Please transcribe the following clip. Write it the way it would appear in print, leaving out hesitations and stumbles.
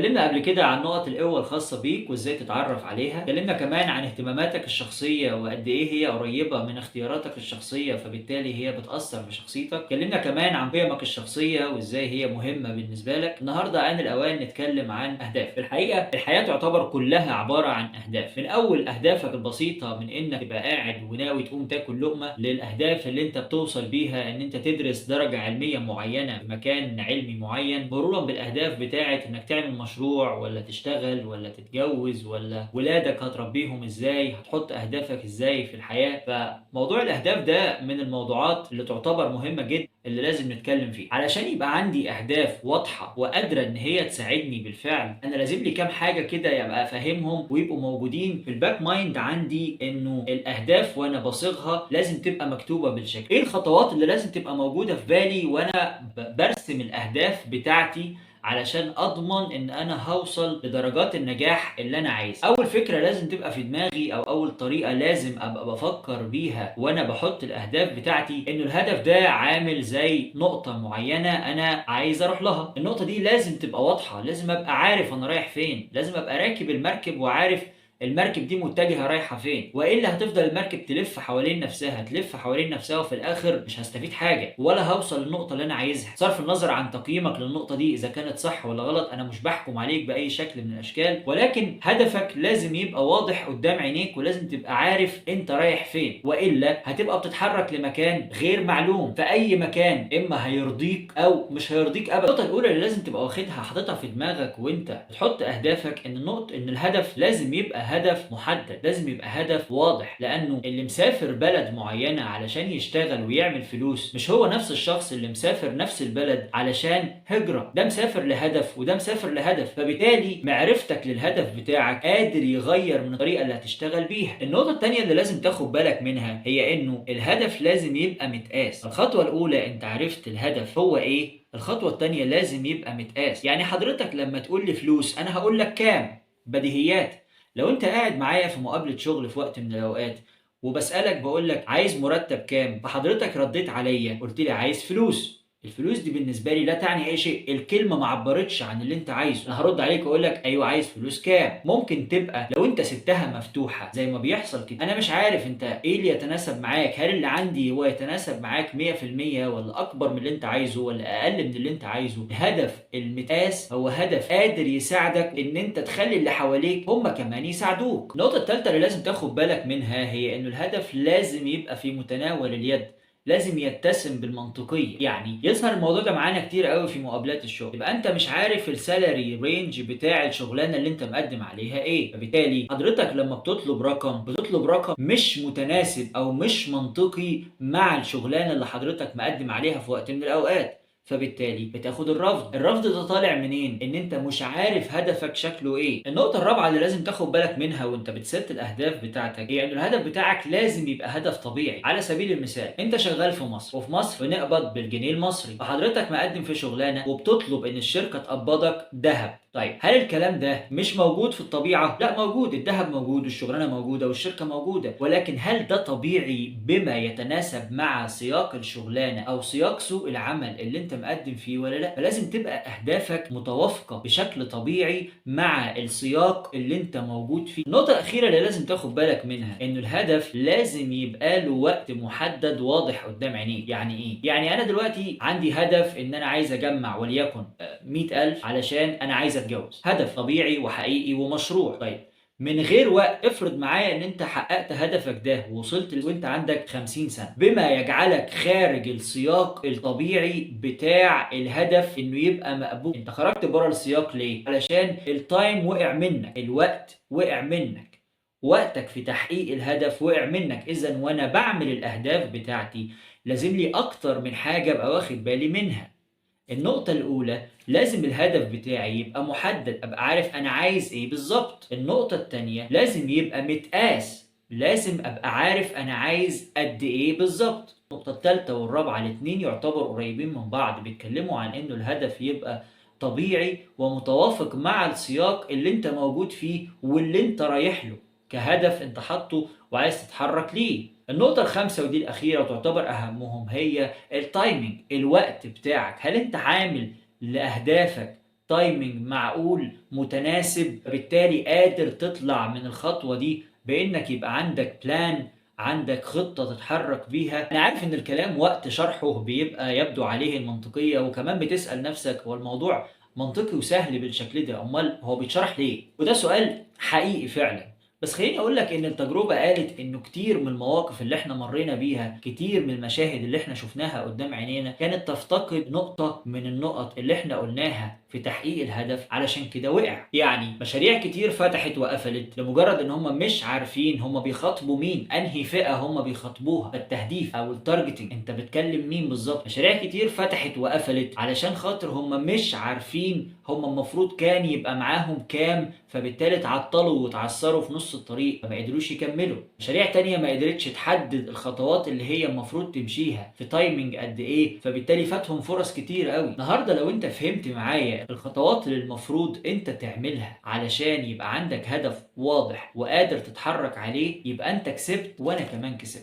اتكلمنا قبل كده عن نقط القوة الخاصة بيك وازاي تتعرف عليها، اتكلمنا كمان عن اهتماماتك الشخصية وقد ايه هي قريبة من اختياراتك الشخصية فبالتالي هي بتأثر في شخصيتك، اتكلمنا كمان عن قيمك الشخصية وازاي هي مهمة بالنسبة لك. النهاردة آن الأوان نتكلم عن أهداف. في الحقيقة الحياة تعتبر كلها عبارة عن أهداف، من أول أهدافك البسيطة من إنك تبقى قاعد وناوي تقوم تاكل لقمة، للأهداف اللي أنت بتوصل بيها إن أنت تدرس درجة علمية معينة في مكان علمي معين، مرورا بالأهداف بتاعة إنك تعمل مشروع ولا تشتغل ولا تتجوز ولا ولادك هتربيهم إزاي، هتحط أهدافك إزاي في الحياة. فموضوع الأهداف ده من الموضوعات اللي تعتبر مهمة جدا اللي لازم نتكلم فيه. علشان يبقى عندي اهداف واضحه وقادره ان هي تساعدني بالفعل، انا لازم لي كام حاجه كده يبقى افهمهم ويبقوا موجودين في الباك مايند عندي، انه الاهداف وانا بصيغها لازم تبقى مكتوبه بالشكل. ايه الخطوات اللي لازم تبقى موجوده في بالي وانا برسم الاهداف بتاعتي علشان اضمن ان انا هوصل لدرجات النجاح اللي انا عايزها؟ اول فكره لازم تبقى في دماغي او اول طريقه لازم ابقى بفكر بيها وانا بحط الاهداف بتاعتي، انه الهدف ده عامل زي نقطه معينه انا عايز اروح لها. النقطه دي لازم تبقى واضحه، لازم ابقى عارف انا رايح فين، لازم ابقى راكب المركب وعارف المركب دي متجهه رايحه فين، والا هتفضل المركب تلف حوالين نفسها تلف حوالين نفسها وفي الاخر مش هستفيد حاجه ولا هوصل للنقطه اللي انا عايزها. صرف النظر عن تقييمك للنقطه دي اذا كانت صح ولا غلط، انا مش بحكم عليك باي شكل من الاشكال، ولكن هدفك لازم يبقى واضح قدام عينيك ولازم تبقى عارف انت رايح فين، والا هتبقى بتتحرك لمكان غير معلوم، فاي مكان اما هيرضيك او مش هيرضيك ابدا. النقطه الاولى اللي لازم تبقى واخدها حاططها في دماغك وانت بتحط اهدافك، ان الهدف لازم يبقى هدف محدد، لازم يبقى هدف واضح، لانه اللي مسافر بلد معينه علشان يشتغل ويعمل فلوس مش هو نفس الشخص اللي مسافر نفس البلد علشان هجره. ده مسافر لهدف وده مسافر لهدف، فبالتالي معرفتك للهدف بتاعك قادر يغير من الطريقه اللي هتشتغل بيها. النقطه الثانيه اللي لازم تاخد بالك منها هي انه الهدف لازم يبقى متقاس. الخطوه الاولى انت عرفت الهدف هو ايه، الخطوه الثانيه لازم يبقى متقاس. يعني حضرتك لما تقول لي فلوس انا هقول لك كام، بديهيات. لو انت قاعد معايا في مقابلة شغل في وقت من الاوقات وبسألك بقول لك عايز مرتب كام، فحضرتك رديت عليا قلت لي عايز فلوس، الفلوس دي بالنسبة لي لا تعني اي شيء، الكلمة ما عبرتش عن اللي انت عايزه. انا هرد عليك واقول لك ايوه عايز فلوس كام. ممكن تبقى لو انت سبتها مفتوحة زي ما بيحصل كده، انا مش عارف انت ايه اللي يتناسب معاك، هل اللي عندي هو يتناسب معاك 100% ولا اكبر من اللي انت عايزه ولا اقل من اللي انت عايزه. الهدف المتقاس هو هدف قادر يساعدك ان انت تخلي اللي حواليك هم كمان يساعدوك. النقطة الثالثة اللي لازم تاخد بالك منها هي انه الهدف لازم يبقى في متناول اليد، لازم يتسم بالمنطقيه. يعني يظهر الموضوع ده معانا كتير قوي في مقابلات الشغل، يبقى انت مش عارف السالري رينج بتاع الشغلانه اللي انت مقدم عليها ايه، فبالتالي حضرتك لما بتطلب رقم مش متناسب او مش منطقي مع الشغلانه اللي حضرتك مقدم عليها في وقت من الاوقات، فبالتالي بتاخد الرفض ده طالع منين؟ ان انت مش عارف هدفك شكله ايه. النقطة الرابعة اللي لازم تاخد بالك منها وانت بتست الاهداف بتاعتك هي ان الهدف بتاعك لازم يبقى هدف طبيعي. على سبيل المثال انت شغال في مصر، وفي مصر بنقبض بالجنيه المصري، فحضرتك مقدم في شغلانة وبتطلب ان الشركة تقبضك ذهب. طيب هل الكلام ده مش موجود في الطبيعة؟ لا موجود، الذهب موجود والشغلانة موجودة والشركة موجودة، ولكن هل ده طبيعي بما يتناسب مع سياق الشغلانة او سياق سوق العمل اللي انت مقدم فيه ولا لا؟ فلازم تبقى اهدافك متوافقة بشكل طبيعي مع السياق اللي انت موجود فيه. النقطة الأخيرة اللي لازم تاخد بالك منها انه الهدف لازم يبقى له وقت محدد واضح قدام عينيك. يعني ايه؟ يعني انا دلوقتي عندي هدف ان انا عايز اجمع وليكن 100,000 علشان انا عايز اتجوز، هدف طبيعي وحقيقي ومشروع. طيب من غير وقت افرض معايا ان انت حققت هدفك ده ووصلت وانت عندك 50 سنة، بما يجعلك خارج السياق الطبيعي بتاع الهدف انه يبقى مقبول. انت خرجت بره السياق ليه؟ علشان التايم وقع منك، الوقت وقع منك، وقتك في تحقيق الهدف وقع منك. اذا وانا بعمل الاهداف بتاعتي لازم لي اكتر من حاجة ابقى واخد بالي منها. النقطة الأولى لازم الهدف بتاعي يبقى محدد، أبقى عارف أنا عايز إيه بالظبط. النقطة التانية لازم يبقى متقاس، لازم أبقى عارف أنا عايز قد إيه بالظبط. النقطة التالتة والرابعة الاتنين يعتبروا قريبين من بعض، بيتكلموا عن إنه الهدف يبقى طبيعي ومتوافق مع السياق اللي أنت موجود فيه واللي أنت رايح له كهدف أنت حاطه وعايز تتحرك ليه. النقطة الخامسة ودي الأخيرة وتعتبر أهمهم هي التايمينج، الوقت بتاعك. هل انت عامل لأهدافك تايمنج معقول متناسب، فبالتالي قادر تطلع من الخطوة دي بإنك يبقى عندك بلان، عندك خطة تتحرك بيها. أنا عارف إن الكلام وقت شرحه بيبقى يبدو عليه المنطقية، وكمان بتسأل نفسك هو الموضوع منطقي وسهل بالشكل ده، أمال هو بيتشرح ليه؟ وده سؤال حقيقي فعلا. بس خليني اقول لك ان التجربة قالت انه كتير من المواقف اللي احنا مرينا بيها، كتير من المشاهد اللي احنا شفناها قدام عينينا، كانت تفتقد نقطة من النقط اللي احنا قلناها في تحقيق الهدف، علشان كده وقع. يعني مشاريع كتير فتحت وقفلت لمجرد ان هم مش عارفين هم بيخاطبوا مين، انهي فئة هم بيخاطبوها، التهديف او التارجتنج، انت بتكلم مين بالظبط. مشاريع كتير فتحت وقفلت علشان خاطر هم مش عارفين هم المفروض كان يبقى معاهم كام، فبالتالي اتعطلوا واتعثروا في نص الطريق فما قدروش يكملوا. مشاريع تانية ما قدرتش تحدد الخطوات اللي هي المفروض تمشيها في تايمنج قد ايه، فبالتالي فاتهم فرص كتير قوي. النهارده لو انت فهمت معايا الخطوات اللي المفروض انت تعملها علشان يبقى عندك هدف واضح وقادر تتحرك عليه، يبقى انت كسبت وانا كمان كسبت.